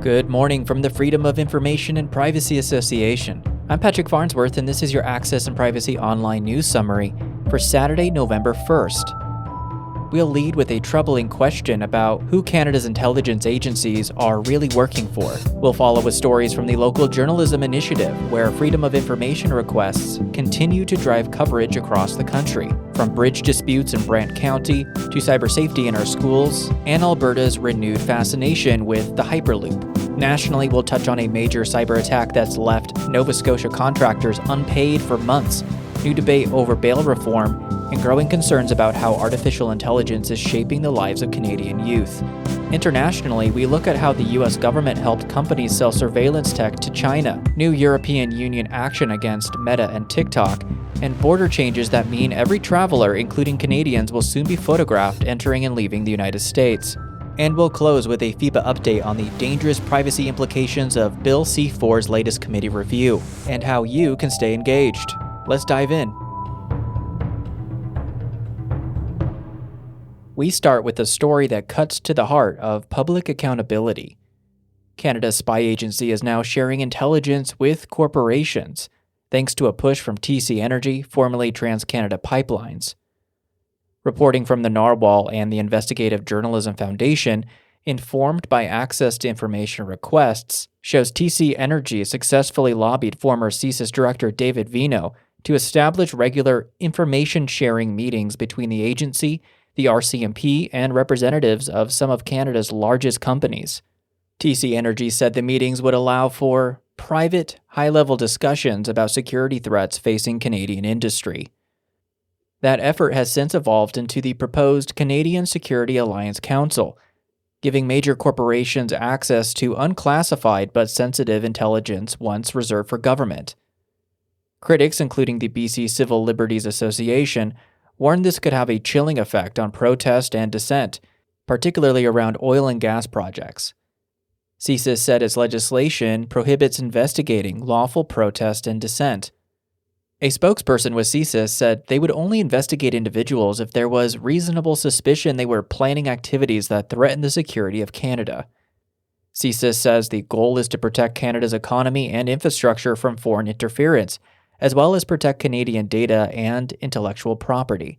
Good morning from the Freedom of Information and Privacy Association. I'm Patrick Farnsworth, and this is your Access and Privacy Online News Summary for Saturday, November 1st. We'll lead with a troubling question about who Canada's intelligence agencies are really working for. We'll follow with stories from the local journalism initiative, where freedom of information requests continue to drive coverage across the country, from bridge disputes in Brant County to cyber safety in our schools, and Alberta's renewed fascination with the hyperloop. Nationally, we'll touch on a major cyber attack that's left Nova Scotia contractors unpaid for months, new debate over bail reform, and growing concerns about how artificial intelligence is shaping the lives of Canadian youth. Internationally, we look at how the US government helped companies sell surveillance tech to China, new European Union action against Meta and TikTok, and border changes that mean every traveler, including Canadians, will soon be photographed entering and leaving the United States. And we'll close with a FIPA update on the dangerous privacy implications of Bill C-4's latest committee review, and how you can stay engaged. Let's dive in. We start with a story that cuts to the heart of public accountability. Canada's spy agency is now sharing intelligence with corporations, thanks to a push from TC Energy, formerly TransCanada Pipelines. Reporting from the Narwhal and the Investigative Journalism Foundation, informed by access to information requests, shows TC Energy successfully lobbied former CSIS Director David Vino to establish regular information-sharing meetings between the agency, the RCMP, and representatives of some of Canada's largest companies. TC Energy said the meetings would allow for private, high-level discussions about security threats facing Canadian industry. That effort has since evolved into the proposed Canadian Security Alliance Council, giving major corporations access to unclassified but sensitive intelligence once reserved for government. Critics, including the BC Civil Liberties Association, warned this could have a chilling effect on protest and dissent, particularly around oil and gas projects. CSIS said its legislation prohibits investigating lawful protest and dissent. A spokesperson with CSIS said they would only investigate individuals if there was reasonable suspicion they were planning activities that threaten the security of Canada. CSIS says the goal is to protect Canada's economy and infrastructure from foreign interference, as well as protect Canadian data and intellectual property.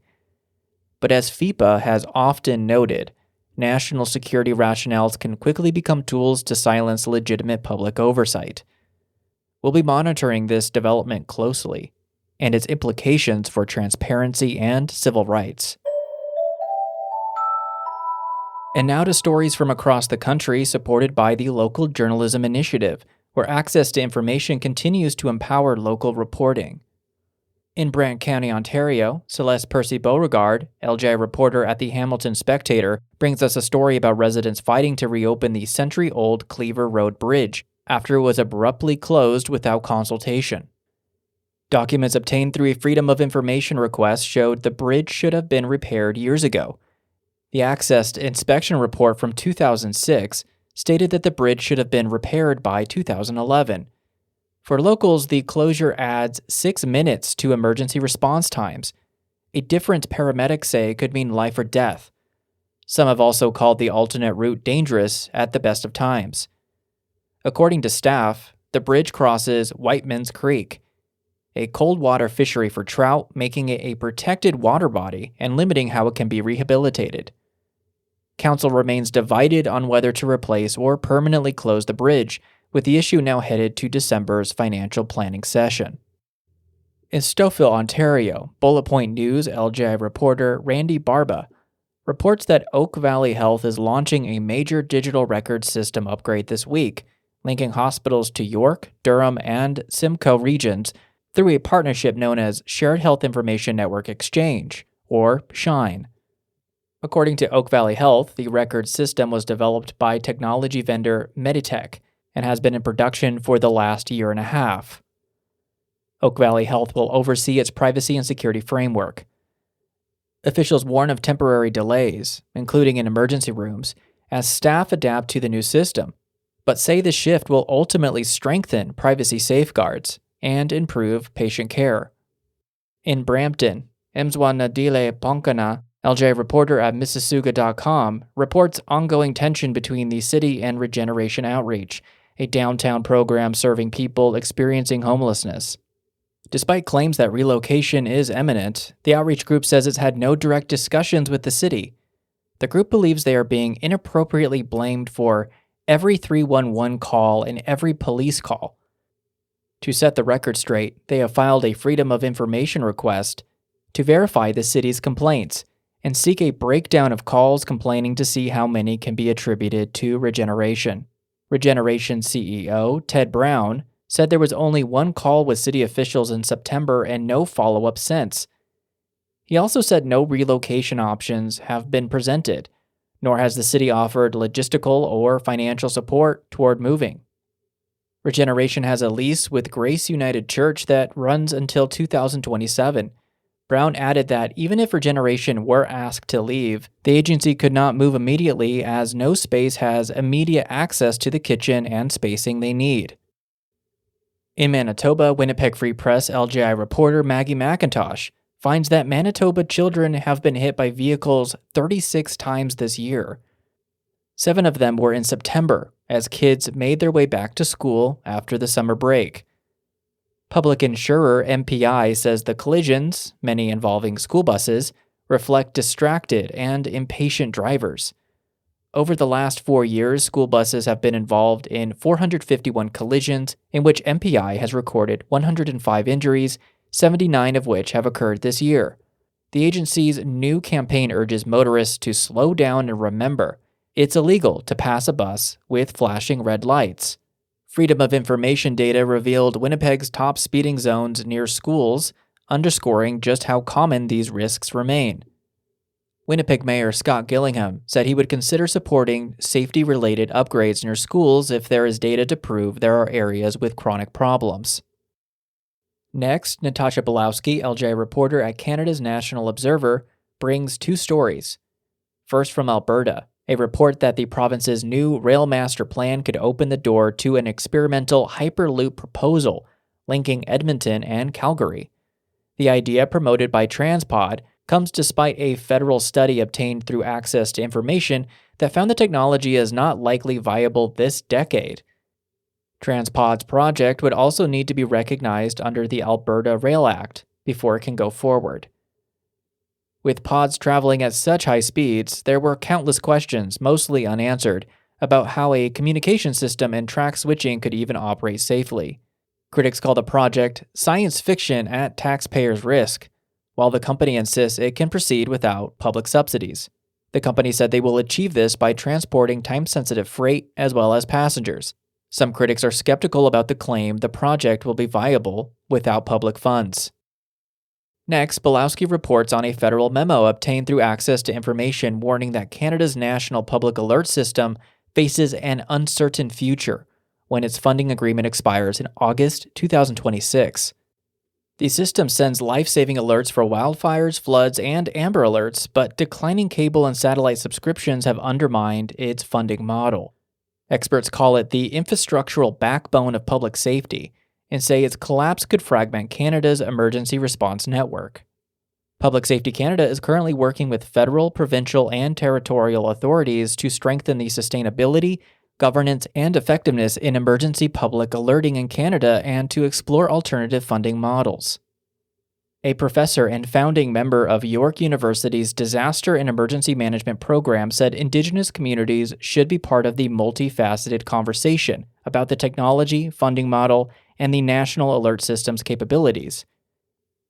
But as FIPA has often noted, national security rationales can quickly become tools to silence legitimate public oversight. We'll be monitoring this development closely, and its implications for transparency and civil rights. And now to stories from across the country supported by the local journalism initiative, where access to information continues to empower local reporting. In Brant County, Ontario, Celeste Percy-Beauregard, LGI reporter at the Hamilton Spectator, brings us a story about residents fighting to reopen the century-old Cleaver Road Bridge after it was abruptly closed without consultation. Documents obtained through a Freedom of Information request showed the bridge should have been repaired years ago. The accessed inspection report from 2006 stated that the bridge should have been repaired by 2011. For locals, the closure adds 6 minutes to emergency response times. A difference paramedics say could mean life or death. Some have also called the alternate route dangerous at the best of times. According to staff, the bridge crosses Whiteman's Creek, a cold water fishery for trout, making it a protected water body and limiting how it can be rehabilitated. Council remains divided on whether to replace or permanently close the bridge, with the issue now headed to December's financial planning session. In Stouffville, Ontario, Bullet Point News LGI reporter Randy Barba reports that Oak Valley Health is launching a major digital record system upgrade this week, linking hospitals to York, Durham, and Simcoe regions through a partnership known as Shared Health Information Network Exchange, or SHINE. According to Oak Valley Health, the record system was developed by technology vendor Meditech and has been in production for the last year and a half. Oak Valley Health will oversee its privacy and security framework. Officials warn of temporary delays, including in emergency rooms, as staff adapt to the new system, but say the shift will ultimately strengthen privacy safeguards and improve patient care. In Brampton, Mzwanadile Ponkana, LJ reporter at Mississauga.com reports ongoing tension between the city and Regeneration Outreach, a downtown program serving people experiencing homelessness. Despite claims that relocation is imminent, the outreach group says it's had no direct discussions with the city. The group believes they are being inappropriately blamed for every 311 call and every police call. To set the record straight, they have filed a Freedom of Information request to verify the city's complaints and seek a breakdown of calls complaining to see how many can be attributed to Regeneration. Regeneration CEO Ted Brown said there was only one call with city officials in September and no follow-up since. He also said no relocation options have been presented, nor has the city offered logistical or financial support toward moving. Regeneration has a lease with Grace United Church that runs until 2027. Brown added that even if Regeneration were asked to leave, the agency could not move immediately as no space has immediate access to the kitchen and spacing they need. In Manitoba, Winnipeg Free Press LGI reporter Maggie McIntosh finds that Manitoba children have been hit by vehicles 36 times this year. 7 of them were in September, as kids made their way back to school after the summer break. Public insurer MPI says the collisions, many involving school buses, reflect distracted and impatient drivers. Over the last 4 years, school buses have been involved in 451 collisions, in which MPI has recorded 105 injuries, 79 of which have occurred this year. The agency's new campaign urges motorists to slow down and remember, it's illegal to pass a bus with flashing red lights. Freedom of Information data revealed Winnipeg's top speeding zones near schools, underscoring just how common these risks remain. Winnipeg Mayor Scott Gillingham said he would consider supporting safety-related upgrades near schools if there is data to prove there are areas with chronic problems. Next, Natasha Belowski, LJ reporter at Canada's National Observer, brings 2 stories. First from Alberta, a report that the province's new rail master plan could open the door to an experimental hyperloop proposal linking Edmonton and Calgary. The idea, promoted by TransPod, comes despite a federal study obtained through access to information that found the technology is not likely viable this decade. TransPod's project would also need to be recognized under the Alberta Rail Act before it can go forward. With pods traveling at such high speeds, there were countless questions, mostly unanswered, about how a communication system and track switching could even operate safely. Critics call the project science fiction at taxpayers' risk, while the company insists it can proceed without public subsidies. The company said they will achieve this by transporting time-sensitive freight as well as passengers. Some critics are skeptical about the claim the project will be viable without public funds. Next, Belowski reports on a federal memo obtained through access to information warning that Canada's National Public Alert System faces an uncertain future when its funding agreement expires in August 2026. The system sends life-saving alerts for wildfires, floods, and Amber Alerts, but declining cable and satellite subscriptions have undermined its funding model. Experts call it the infrastructural backbone of public safety and say its collapse could fragment Canada's emergency response network. Public Safety Canada is currently working with federal, provincial, and territorial authorities to strengthen the sustainability, governance, and effectiveness in emergency public alerting in Canada and to explore alternative funding models. A professor and founding member of York University's Disaster and Emergency Management program said Indigenous communities should be part of the multifaceted conversation about the technology, funding model, and the national alert system's capabilities.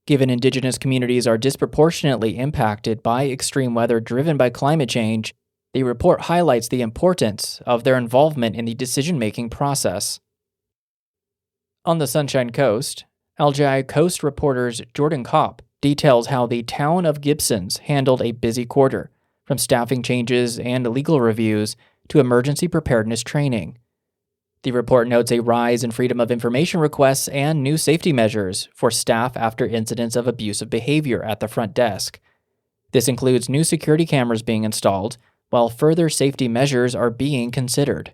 Given Indigenous communities are disproportionately impacted by extreme weather driven by climate change, the report highlights the importance of their involvement in the decision-making process. On the Sunshine Coast, LGI Coast reporters Jordan Kopp details how the town of Gibsons handled a busy quarter, from staffing changes and legal reviews to emergency preparedness training. The report notes a rise in Freedom of Information requests and new safety measures for staff after incidents of abusive behavior at the front desk. This includes new security cameras being installed, while further safety measures are being considered.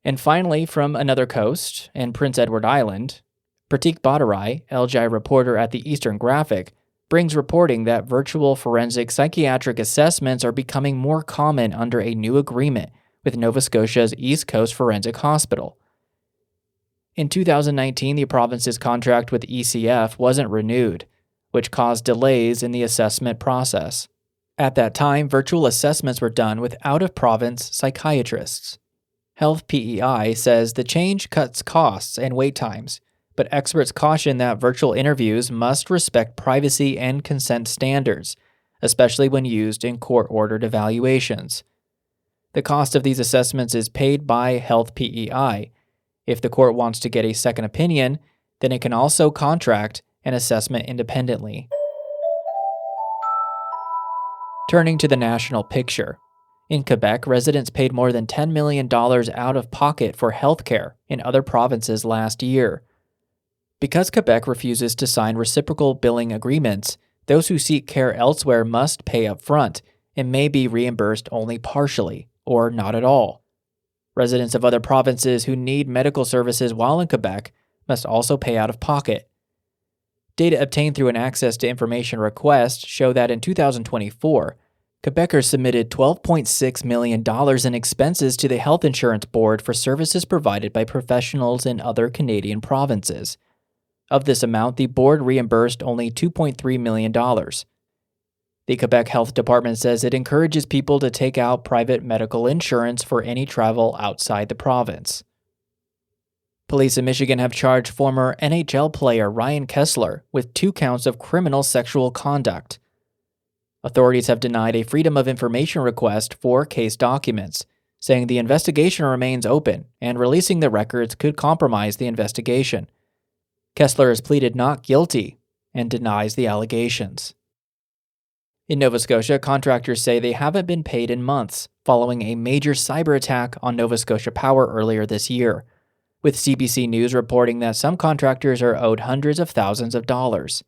And finally, from another coast, in Prince Edward Island, Pratik Bhattarai, LGI reporter at the Eastern Graphic, brings reporting that virtual forensic psychiatric assessments are becoming more common under a new agreement with Nova Scotia's East Coast Forensic Hospital. In 2019, the province's contract with ECF wasn't renewed, which caused delays in the assessment process. At that time, virtual assessments were done with out-of-province psychiatrists. Health PEI says the change cuts costs and wait times, but experts caution that virtual interviews must respect privacy and consent standards, especially when used in court-ordered evaluations. The cost of these assessments is paid by Health PEI. If the court wants to get a second opinion, then it can also contract an assessment independently. Turning to the national picture. In Quebec, residents paid more than $10 million out of pocket for healthcare in other provinces last year. Because Quebec refuses to sign reciprocal billing agreements, those who seek care elsewhere must pay up front and may be reimbursed only partially or not at all. Residents of other provinces who need medical services while in Quebec must also pay out of pocket. Data obtained through an Access to Information request show that in 2024, Quebecers submitted $12.6 million in expenses to the Health Insurance Board for services provided by professionals in other Canadian provinces. Of this amount, the board reimbursed only $2.3 million. The Quebec Health Department says it encourages people to take out private medical insurance for any travel outside the province. Police in Michigan have charged former NHL player Ryan Kesler with 2 counts of criminal sexual conduct. Authorities have denied a Freedom of Information request for case documents, saying the investigation remains open and releasing the records could compromise the investigation. Kesler has pleaded not guilty and denies the allegations. In Nova Scotia, contractors say they haven't been paid in months following a major cyberattack on Nova Scotia Power earlier this year, with CBC News reporting that some contractors are owed hundreds of thousands of dollars.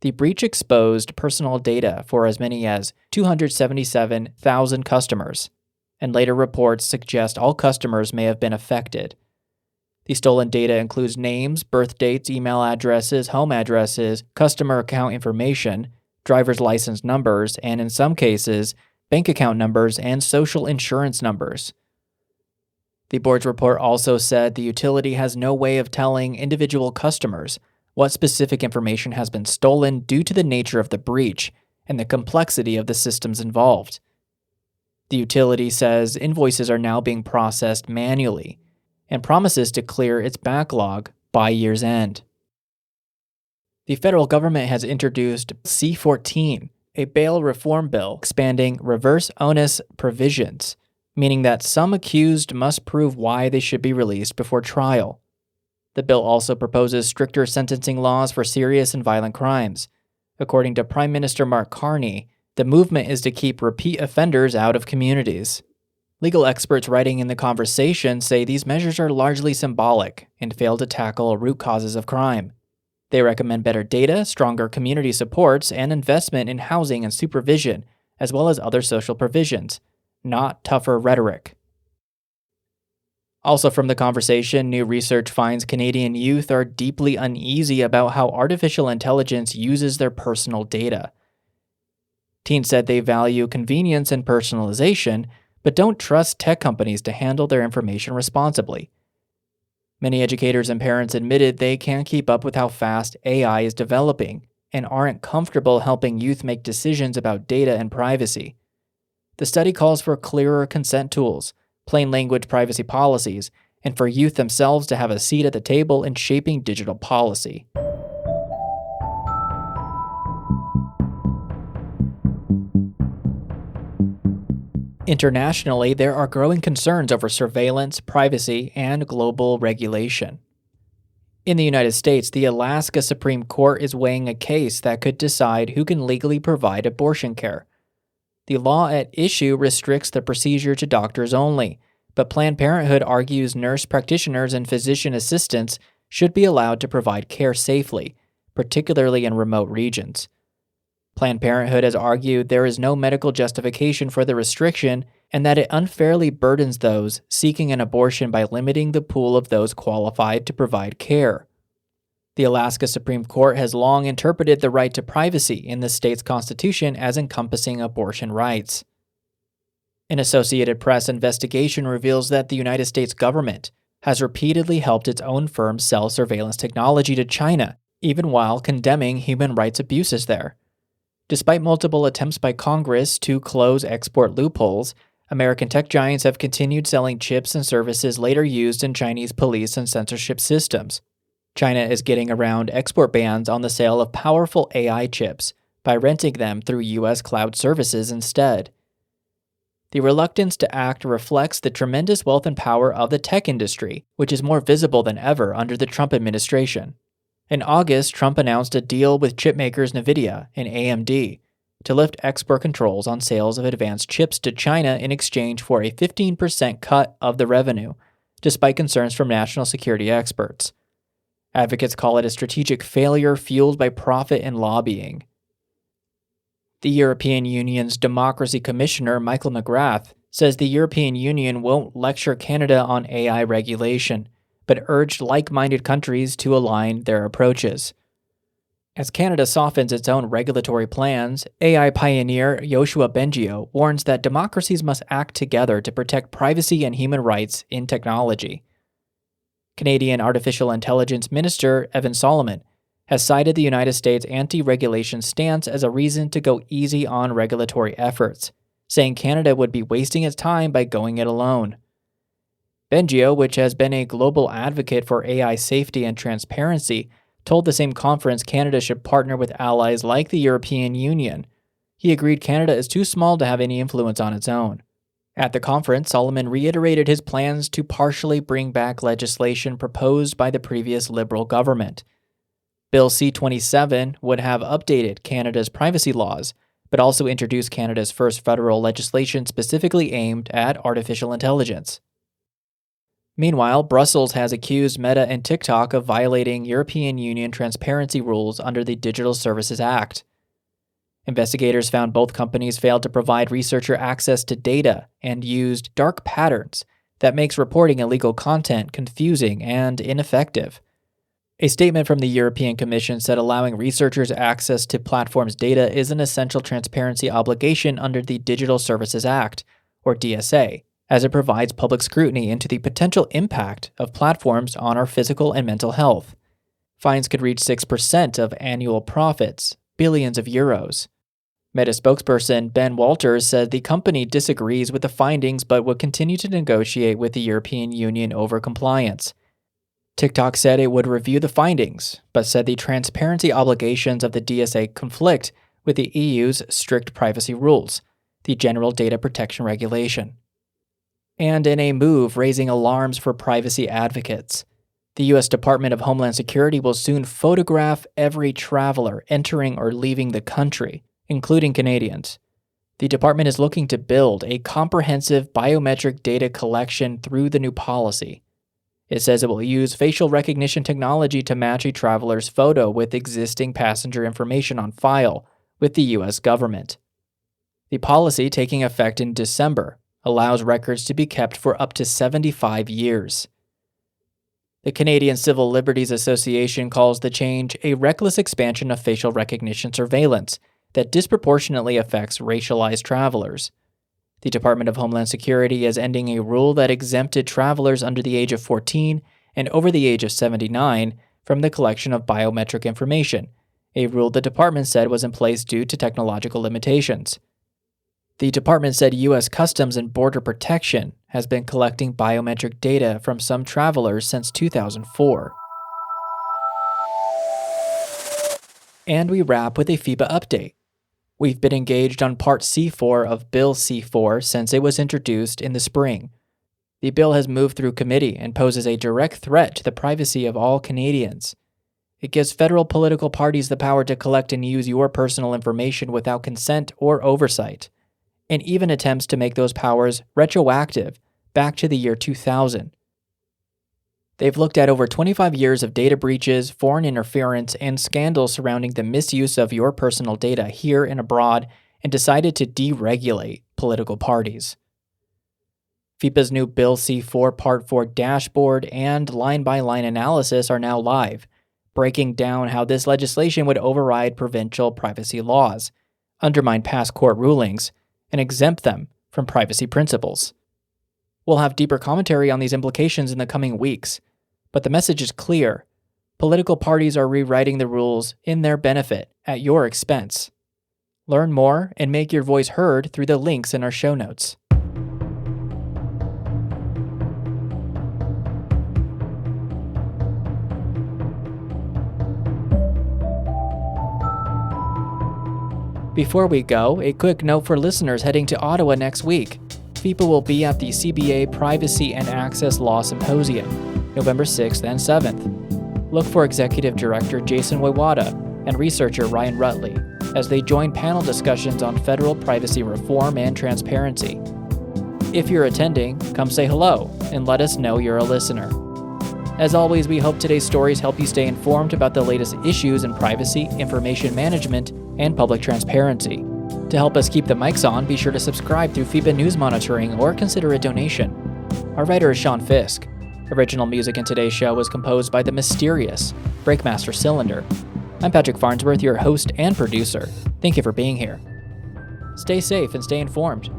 The breach exposed personal data for as many as 277,000 customers, and later reports suggest all customers may have been affected. The stolen data includes names, birth dates, email addresses, home addresses, customer account information, driver's license numbers, and in some cases, bank account numbers and social insurance numbers. The board's report also said the utility has no way of telling individual customers what specific information has been stolen due to the nature of the breach and the complexity of the systems involved. The utility says invoices are now being processed manually and promises to clear its backlog by year's end. The federal government has introduced C-14, a bail reform bill expanding reverse onus provisions, meaning that some accused must prove why they should be released before trial. The bill also proposes stricter sentencing laws for serious and violent crimes. According to Prime Minister Mark Carney, the movement is to keep repeat offenders out of communities. Legal experts writing in The Conversation say these measures are largely symbolic and fail to tackle root causes of crime. They recommend better data, stronger community supports, and investment in housing and supervision, as well as other social provisions, not tougher rhetoric. Also from The Conversation, new research finds Canadian youth are deeply uneasy about how artificial intelligence uses their personal data. Teens said they value convenience and personalization, but don't trust tech companies to handle their information responsibly. Many educators and parents admitted they can't keep up with how fast AI is developing and aren't comfortable helping youth make decisions about data and privacy. The study calls for clearer consent tools, plain language privacy policies, and for youth themselves to have a seat at the table in shaping digital policy. Internationally, there are growing concerns over surveillance, privacy, and global regulation. In the United States, the Alaska Supreme Court is weighing a case that could decide who can legally provide abortion care. The law at issue restricts the procedure to doctors only, but Planned Parenthood argues nurse practitioners and physician assistants should be allowed to provide care safely, particularly in remote regions. Planned Parenthood has argued there is no medical justification for the restriction and that it unfairly burdens those seeking an abortion by limiting the pool of those qualified to provide care. The Alaska Supreme Court has long interpreted the right to privacy in the state's constitution as encompassing abortion rights. An Associated Press investigation reveals that the United States government has repeatedly helped its own firm sell surveillance technology to China, even while condemning human rights abuses there. Despite multiple attempts by Congress to close export loopholes, American tech giants have continued selling chips and services later used in Chinese police and censorship systems. China is getting around export bans on the sale of powerful AI chips by renting them through U.S. cloud services instead. The reluctance to act reflects the tremendous wealth and power of the tech industry, which is more visible than ever under the Trump administration. In August, Trump announced a deal with chipmakers Nvidia and AMD to lift export controls on sales of advanced chips to China in exchange for a 15% cut of the revenue, despite concerns from national security experts. Advocates call it a strategic failure fueled by profit and lobbying. The European Union's Democracy Commissioner, Michael McGrath, says the European Union won't lecture Canada on AI regulation, but urged like-minded countries to align their approaches. As Canada softens its own regulatory plans, AI pioneer Yoshua Bengio warns that democracies must act together to protect privacy and human rights in technology. Canadian Artificial Intelligence Minister Evan Solomon has cited the United States' anti-regulation stance as a reason to go easy on regulatory efforts, saying Canada would be wasting its time by going it alone. Bengio, which has been a global advocate for AI safety and transparency, told the same conference Canada should partner with allies like the European Union. He agreed Canada is too small to have any influence on its own. At the conference, Solomon reiterated his plans to partially bring back legislation proposed by the previous Liberal government. Bill C-27 would have updated Canada's privacy laws, but also introduced Canada's first federal legislation specifically aimed at artificial intelligence. Meanwhile, Brussels has accused Meta and TikTok of violating European Union transparency rules under the Digital Services Act. Investigators found both companies failed to provide researcher access to data and used dark patterns that makes reporting illegal content confusing and ineffective. A statement from the European Commission said allowing researchers access to platforms' data is an essential transparency obligation under the Digital Services Act, or DSA, as it provides public scrutiny into the potential impact of platforms on our physical and mental health. Fines could reach 6% of annual profits, billions of euros. Meta spokesperson Ben Walters said the company disagrees with the findings but would continue to negotiate with the European Union over compliance. TikTok said it would review the findings, but said the transparency obligations of the DSA conflict with the EU's strict privacy rules, the General Data Protection Regulation. And in a move raising alarms for privacy advocates, the U.S. Department of Homeland Security will soon photograph every traveler entering or leaving the country, including Canadians. The department is looking to build a comprehensive biometric data collection through the new policy. It says it will use facial recognition technology to match a traveler's photo with existing passenger information on file with the U.S. government. The policy, taking effect in December, allows records to be kept for up to 75 years. The Canadian Civil Liberties Association calls the change a reckless expansion of facial recognition surveillance that disproportionately affects racialized travelers. The Department of Homeland Security is ending a rule that exempted travelers under the age of 14 and over the age of 79 from the collection of biometric information, a rule the department said was in place due to technological limitations. The department said U.S. Customs and Border Protection has been collecting biometric data from some travelers since 2004. And we wrap with a FIPA update. We've been engaged on Part C4 of Bill C4 since it was introduced in the spring. The bill has moved through committee and poses a direct threat to the privacy of all Canadians. It gives federal political parties the power to collect and use your personal information without consent or oversight, and even attempts to make those powers retroactive back to the year 2000. They've looked at over 25 years of data breaches, foreign interference, and scandals surrounding the misuse of your personal data here and abroad, and decided to deregulate political parties. FIPA's new Bill C4 Part 4 dashboard and line-by-line analysis are now live, breaking down how this legislation would override provincial privacy laws, undermine past court rulings, and exempt them from privacy principles. We'll have deeper commentary on these implications in the coming weeks, but the message is clear. Political parties are rewriting the rules in their benefit at your expense. Learn more and make your voice heard through the links in our show notes. Before we go, a quick note for listeners heading to Ottawa next week. FIPA will be at the CBA Privacy and Access Law Symposium, November 6th and 7th. Look for Executive Director Jason Wawada and researcher Ryan Rutley as they join panel discussions on federal privacy reform and transparency. If you're attending, come say hello and let us know you're a listener. As always, we hope today's stories help you stay informed about the latest issues in privacy, information management, and public transparency. To help us keep the mics on, be sure to subscribe through FIPA News Monitoring or consider a donation. Our writer is Sean Fisk. Original music in today's show was composed by the mysterious Breakmaster Cylinder. I'm Patrick Farnsworth, your host and producer. Thank you for being here. Stay safe and stay informed.